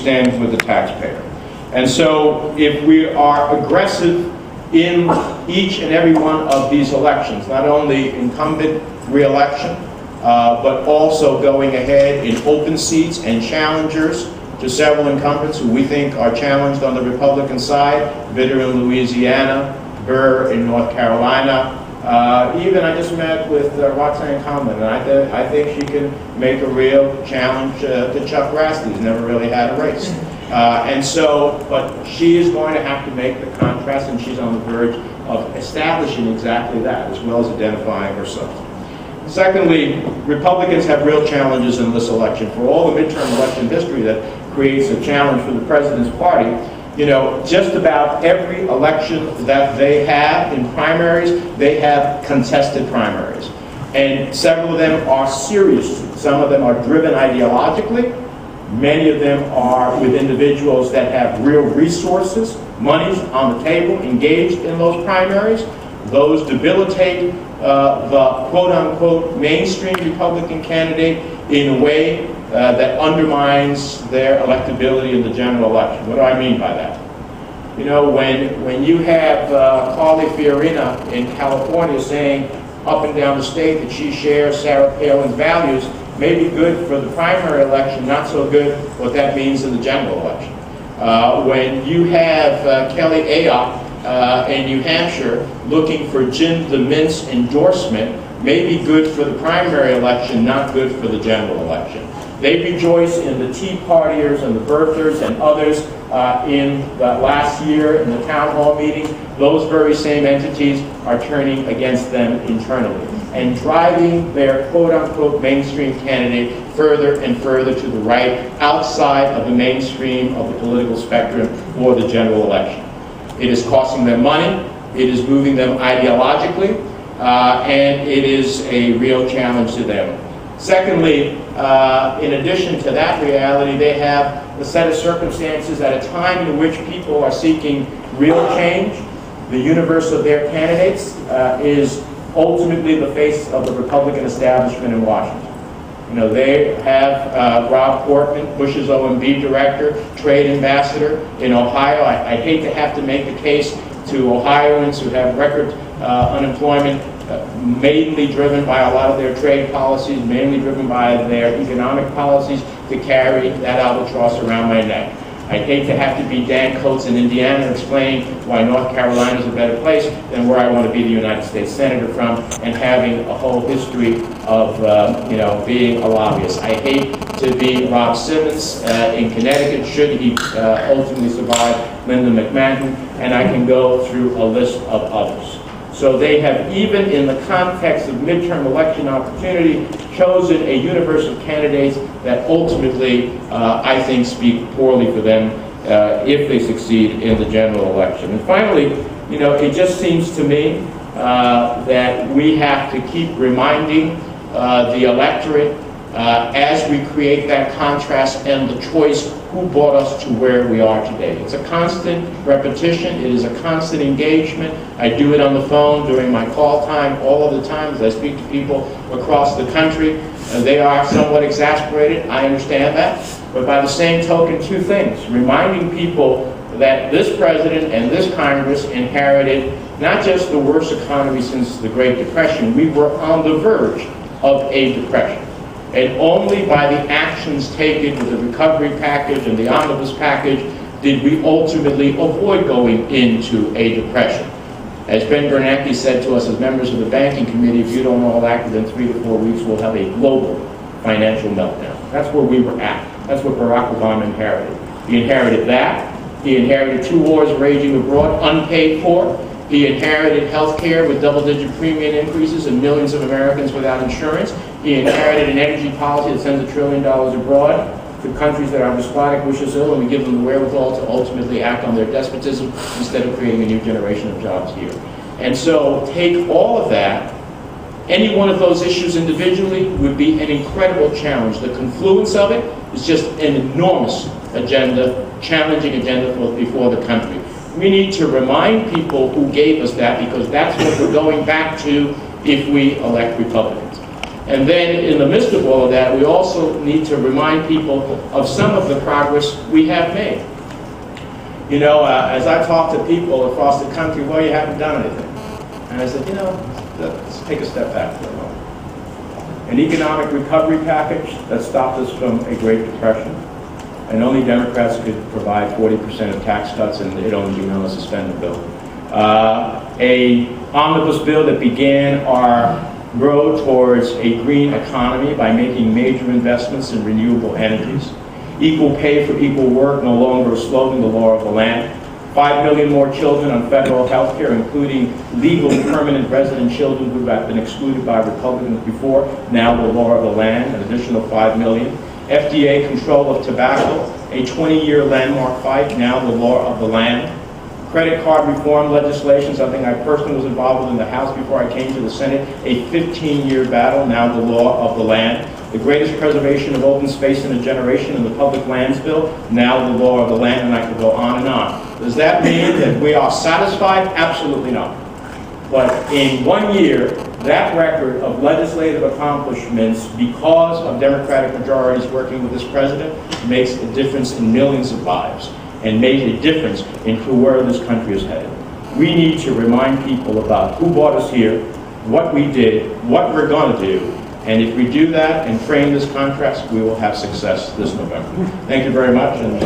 stands with the taxpayer. And so if we are aggressive in each and every one of these elections, not only incumbent re-election, but also going ahead in open seats and challengers to several incumbents who we think are challenged on the Republican side, Vitter in Louisiana, Burr in North Carolina. Even I just met with Roxanne Conlon, and I think she can make a real challenge to Chuck Grassley, who's never really had a race. And so, but she is going to have to make the contrast, and she's on the verge of establishing exactly that, as well as identifying herself. Secondly, Republicans have real challenges in this election. For all the midterm election history that creates a challenge for the president's party, you know, just about every election that they have in primaries, they have contested primaries. And several of them are serious. Some of them are driven ideologically. Many of them are with individuals that have real resources, monies on the table, engaged in those primaries. Those debilitate the quote-unquote mainstream Republican candidate in a way that undermines their electability in the general election. What do I mean by that? You know, when you have Carly Fiorina in California saying up and down the state that she shares Sarah Palin's values, may be good for the primary election, not so good what that means in the general election. When you have Kelly Ayotte in New Hampshire looking for Jim DeMint's endorsement, may be good for the primary election, not good for the general election. They rejoice in the Tea Partiers and the birthers and others in the last year in the town hall meeting. Those very same entities are turning against them internally and driving their quote-unquote mainstream candidate further and further to the right, outside of the mainstream of the political spectrum for the general election. It is costing them money, it is moving them ideologically, and it is a real challenge to them. Secondly, in addition to that reality, they have a set of circumstances at a time in which people are seeking real change. The universe of their candidates is ultimately the face of the Republican establishment in Washington. You know, they have Rob Portman, Bush's OMB director, trade ambassador in Ohio. I hate to have to make the case to Ohioans who have record unemployment, mainly driven by a lot of their trade policies, mainly driven by their economic policies, to carry that albatross around my neck. I hate to have to be Dan Coates in Indiana explaining why North Carolina is a better place than where I want to be the United States Senator from, and having a whole history of you know, being a lobbyist. I hate to be Rob Simmons in Connecticut, should he ultimately survive Linda McMahon, and I can go through a list of others. So they have, even in the context of midterm election opportunity, chosen a universe of candidates that ultimately, I think, speak poorly for them if they succeed in the general election. And finally, you know, it just seems to me that we have to keep reminding the electorate as we create that contrast and the choice, who brought us to where we are today. It's a constant repetition. It is a constant engagement. I do it on the phone during my call time all of the time as I speak to people across the country. They are somewhat exasperated. I understand that. But by the same token, two things. Reminding people that this president and this Congress inherited not just the worst economy since the Great Depression. We were on the verge of a depression. And only by the actions taken with the recovery package and the omnibus package did we ultimately avoid going into a depression. As Ben Bernanke said to us as members of the banking committee, if you don't all act within 3 to 4 weeks, we'll have a global financial meltdown. That's where we were at. That's what Barack Obama inherited. He inherited that. He inherited 2 wars raging abroad, unpaid for. He inherited health care with double-digit premium increases and millions of Americans without insurance. He inherited an energy policy that sends $1 trillion abroad to countries that are despotic, wish us ill, and we give them the wherewithal to ultimately act on their despotism instead of creating a new generation of jobs here. And so take all of that. Any one of those issues individually would be an incredible challenge. The confluence of it is just an enormous agenda, challenging agenda before the country. We need to remind people who gave us that, because that's what we're going back to if we elect Republicans. And then in the midst of all of that, we also need to remind people of some of the progress we have made. You know, as I talk to people across the country, well, you haven't done anything. And I said, you know, let's take a step back for a moment. An economic recovery package that stopped us from a Great Depression, and only Democrats could provide 40% of tax cuts, and it only began to suspend the bill. A omnibus bill that began our road towards a green economy by making major investments in renewable energies. Equal pay for equal work, no longer a slogan, the law of the land. 5 million more children on federal health care, including legal permanent resident children who have been excluded by Republicans before, now the law of the land, an additional 5 million. FDA control of tobacco, a 20-year landmark fight, now the law of the land. Credit card reform legislation, something I personally was involved with in the House before I came to the Senate, a 15-year battle, now the law of the land. The greatest preservation of open space in a generation in the Public Lands Bill, now the law of the land, and I could go on and on. Does that mean that we are satisfied? Absolutely not. But in 1 year, that record of legislative accomplishments, because of Democratic majorities working with this president, makes a difference in millions of lives and made a difference in where this country is headed. We need to remind people about who brought us here, what we did, what we're going to do, and if we do that and frame this contrast, we will have success this November. Thank you very much. And